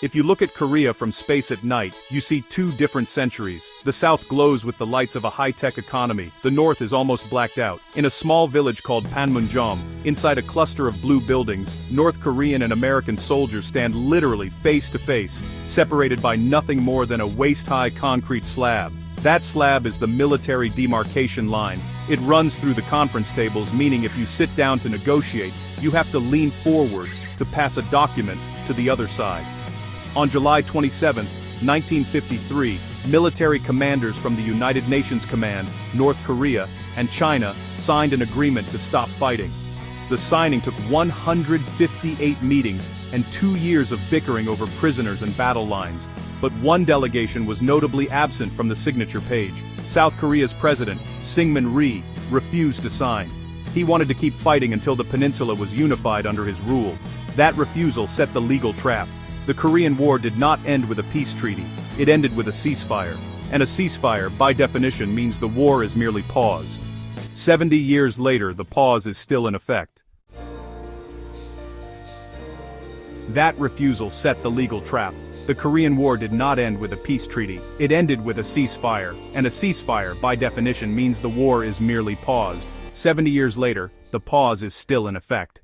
If you look at Korea from space at night, you see two different centuries. The south glows with the lights of a high-tech economy, the north is almost blacked out. In a small village called Panmunjom, inside a cluster of blue buildings, North Korean and American soldiers stand literally face to face, separated by nothing more than a waist-high concrete slab. That slab is the military demarcation line. It runs through the conference tables, meaning if you sit down to negotiate, you have to lean forward to pass a document to the other side. On July 27, 1953, military commanders from the United Nations Command, North Korea, and China signed an agreement to stop fighting. The signing took 158 meetings and 2 years of bickering over prisoners and battle lines. But one delegation was notably absent from the signature page. South Korea's president, Syngman Rhee, refused to sign. He wanted to keep fighting until the peninsula was unified under his rule. That refusal set the legal trap. The Korean War did not end with a peace treaty, it ended with a ceasefire. And a ceasefire, by definition, means the war is merely paused. 70 years later, the pause is still in effect. That refusal set the legal trap. The Korean War did not end with a peace treaty, it ended with a ceasefire. And a ceasefire, by definition, means the war is merely paused. 70 years later, the pause is still in effect.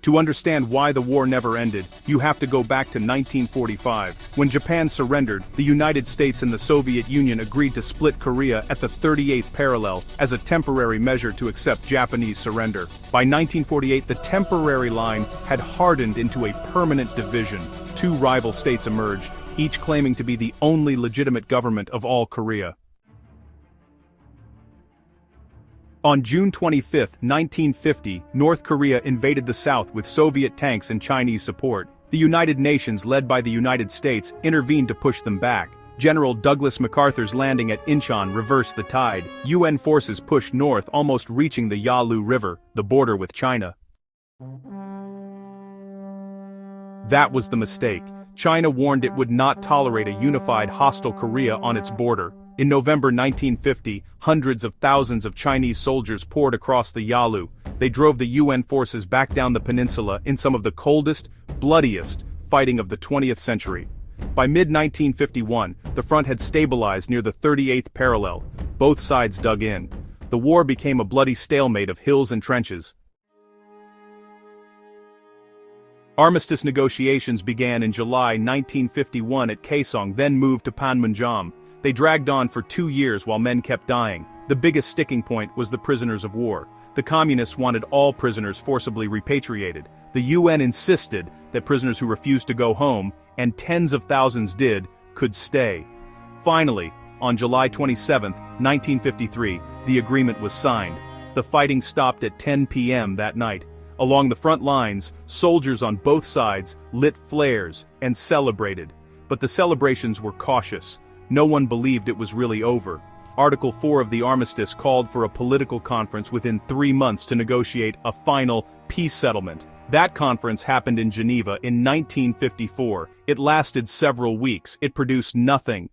To understand why the war never ended, you have to go back to 1945. When Japan surrendered, the United States and the Soviet Union agreed to split Korea at the 38th parallel as a temporary measure to accept Japanese surrender. By 1948, the temporary line had hardened into a permanent division. Two rival states emerged, each claiming to be the only legitimate government of all Korea. On June 25, 1950, North Korea invaded the South with Soviet tanks and Chinese support. The United Nations, led by the United States, intervened to push them back. General Douglas MacArthur's landing at Incheon reversed the tide. UN forces pushed north, almost reaching the Yalu River, the border with China. That was the mistake. China warned it would not tolerate a unified, hostile Korea on its border. In November 1950, hundreds of thousands of Chinese soldiers poured across the Yalu. They drove the UN forces back down the peninsula in some of the coldest, bloodiest fighting of the 20th century. By mid-1951, the front had stabilized near the 38th parallel. Both sides dug in. The war became a bloody stalemate of hills and trenches. Armistice negotiations began in July 1951 at Kaesong, then moved to Panmunjom. They dragged on for 2 years while men kept dying. The biggest sticking point was the prisoners of war. The communists wanted all prisoners forcibly repatriated. The UN insisted that prisoners who refused to go home, and tens of thousands did, could stay. Finally, on July 27, 1953, the agreement was signed. The fighting stopped at 10 p.m. that night. Along the front lines, soldiers on both sides lit flares and celebrated. But the celebrations were cautious. No one believed it was really over. Article 4 of the armistice called for a political conference within 3 months to negotiate a final peace settlement. That conference happened in Geneva in 1954. It lasted several weeks. It produced nothing.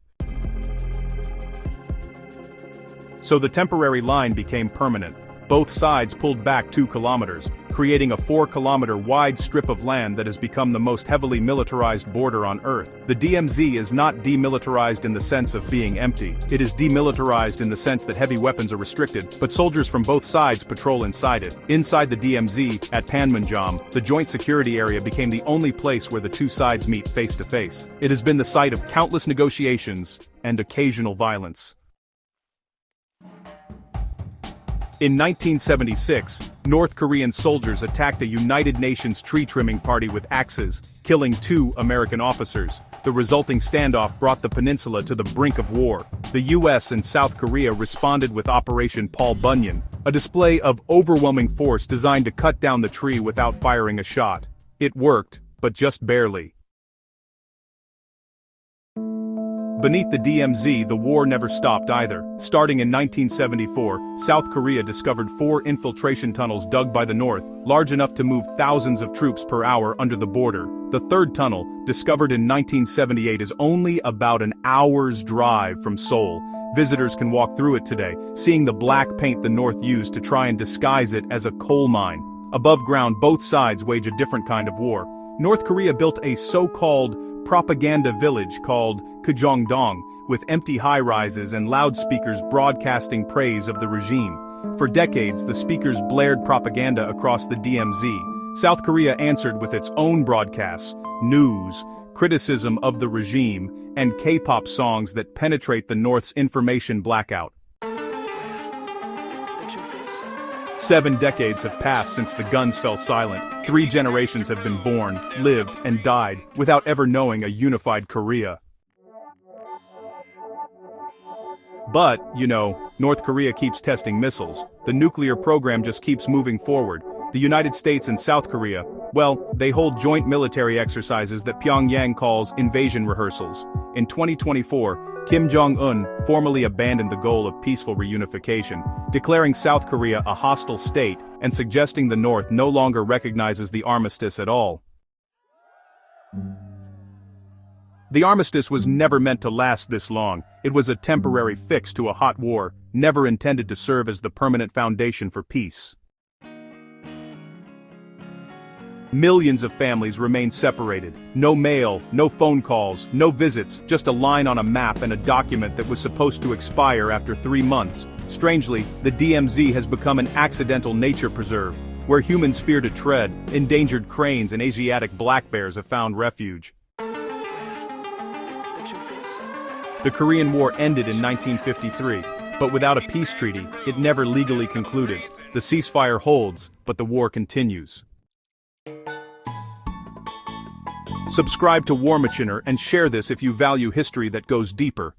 So the temporary line became permanent. Both sides pulled back 2 kilometers, creating a 4-kilometer-wide strip of land that has become the most heavily militarized border on Earth. The DMZ is not demilitarized in the sense of being empty. It is demilitarized in the sense that heavy weapons are restricted, but soldiers from both sides patrol inside it. Inside the DMZ, at Panmunjom, the joint security area became the only place where the 2 sides meet face to face. It has been the site of countless negotiations and occasional violence. In 1976, North Korean soldiers attacked a United Nations tree-trimming party with axes, killing 2 American officers. The resulting standoff brought the peninsula to the brink of war. The US and South Korea responded with Operation Paul Bunyan, a display of overwhelming force designed to cut down the tree without firing a shot. It worked, but just barely. Beneath the DMZ, the war never stopped either. Starting in 1974, South Korea discovered 4 infiltration tunnels dug by the north, large enough to move thousands of troops per hour under the border. The 3rd tunnel, discovered in 1978, is only about an hour's drive from Seoul. Visitors can walk through it today, seeing the black paint the north used to try and disguise it as a coal mine. Above ground, both sides wage a different kind of war. North Korea built a so-called propaganda village called Kjongdong, with empty high-rises and loudspeakers broadcasting praise of the regime. For decades, the speakers blared propaganda across the DMZ. South Korea answered with its own broadcasts, news, criticism of the regime, and K-pop songs that penetrate the North's information blackout. 7 decades have passed since the guns fell silent. 3 generations have been born, lived, and died without ever knowing a unified Korea. But, North Korea keeps testing missiles. The nuclear program just keeps moving forward. The United States and South Korea, well, they hold joint military exercises that Pyongyang calls invasion rehearsals. In 2024, Kim Jong-un formally abandoned the goal of peaceful reunification, declaring South Korea a hostile state and suggesting the North no longer recognizes the armistice at all. The armistice was never meant to last this long. It was a temporary fix to a hot war, never intended to serve as the permanent foundation for peace. Millions of families remain separated. No mail, no phone calls, no visits, just a line on a map and a document that was supposed to expire after 3 months. Strangely, the DMZ has become an accidental nature preserve, where humans fear to tread. Endangered cranes and Asiatic black bears have found refuge. The Korean War ended in 1953, but without a peace treaty, it never legally concluded. The ceasefire holds, but the war continues. Subscribe to War Machiner and share this if you value history that goes deeper.